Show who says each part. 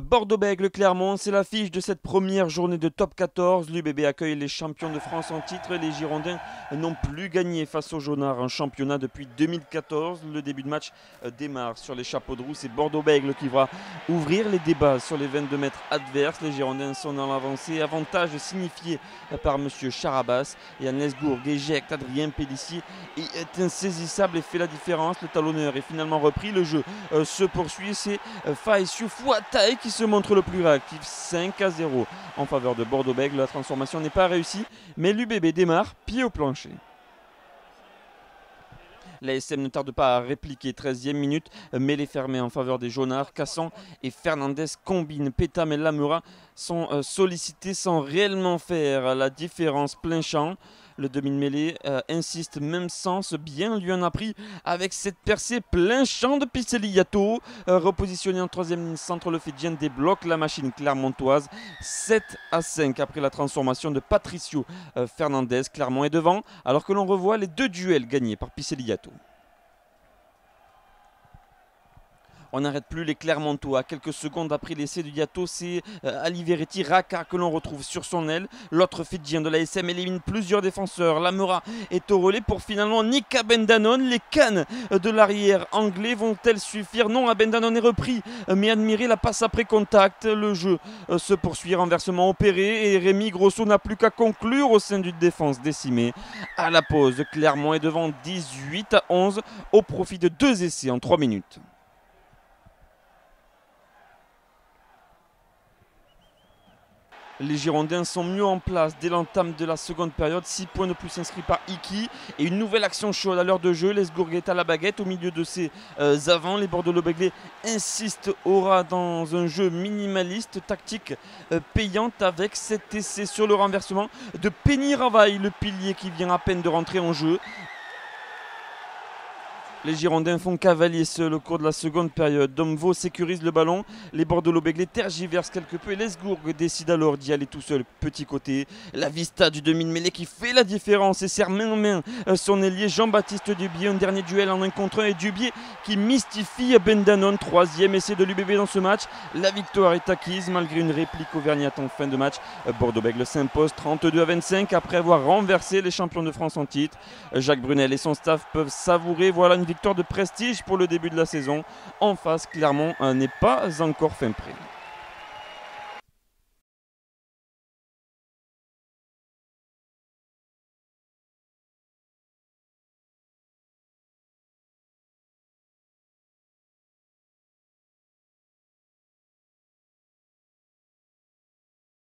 Speaker 1: Bordeaux-Bègles, Clermont, c'est l'affiche de cette première journée de top 14. L'UBB accueille les champions de France en titre. Les Girondins n'ont plus gagné face aux Jaunards en championnat depuis 2014. Le début de match démarre sur les chapeaux de roue. C'est Bordeaux-Bègles qui va ouvrir les débats sur les 22 mètres adverses. Les Girondins sont dans l'avancée. Avantage signifié par M. Charabas. Yann Lesgourg éjecte Adrien Pélissier et est insaisissable et fait la différence. Le talonneur est finalement repris. Le jeu se poursuit. C'est Faïsio Fouataï qui se montre le plus réactif, 5-0 en faveur de Bordeaux-Bègles. La transformation n'est pas réussie, mais l'UBB démarre pied au plancher. La SM ne tarde pas à répliquer, 13e minute, mêlée fermée en faveur des Jaunards. Cassan et Fernandez combinent. Pétam et Lamura sont sollicités sans réellement faire la différence plein champ. Le demi-mêlée insiste, même sens, bien lui en a pris avec cette percée plein champ de Piceliato. Repositionné en troisième ligne centre, le Fidjien débloque la machine clermontoise. 7-5 après la transformation de Patricio Fernandez. Clermont est devant alors que l'on revoit les deux duels gagnés par Piceliato. On n'arrête plus les Clermontois. Quelques secondes après l'essai de Yato, c'est Aliveretti Raka que l'on retrouve sur son aile. L'autre Fidjien de la SM élimine plusieurs défenseurs. Lamura est au relais pour finalement niquer Bendanon. Les cannes de l'arrière anglais vont-elles suffire? Non, Bendanon est repris, mais admirez la passe après contact. Le jeu se poursuit, renversement opéré et Rémi Grosso n'a plus qu'à conclure au sein d'une défense décimée. À la pause, Clermont est devant 18-11 au profit de 2 essais en 3 minutes. Les Girondins sont mieux en place dès l'entame de la seconde période. 6 points de plus inscrits par Iki et une nouvelle action chaude à l'heure de jeu. Lesgourg est à la baguette au milieu de ses avants. Les Bordeaux-Bègles insistent aura dans un jeu minimaliste, tactique payante avec cet essai sur le renversement de Penny Ravaille, le pilier qui vient à peine de rentrer en jeu. Les Girondins font cavalier seul au cours de la seconde période. Domvo sécurise le ballon. Les Bordeaux-Bègles tergiversent quelque peu et Lesgourg décide alors d'y aller tout seul, petit côté. La vista du demi-mêlée qui fait la différence et serre main en main son ailier Jean-Baptiste Dubié. Un dernier duel en 1 contre 1 et Dubié qui mystifie Bendanon. 3e essai de l'UBB dans ce match. La victoire est acquise malgré une réplique auvergnate en fin de match. Bordeaux-Bègles s'impose 32-25 après avoir renversé les champions de France en titre. Jacques Brunel et son staff peuvent savourer. Voilà une victoire de prestige pour le début de la saison. En face, Clermont n'est pas encore fin prêt.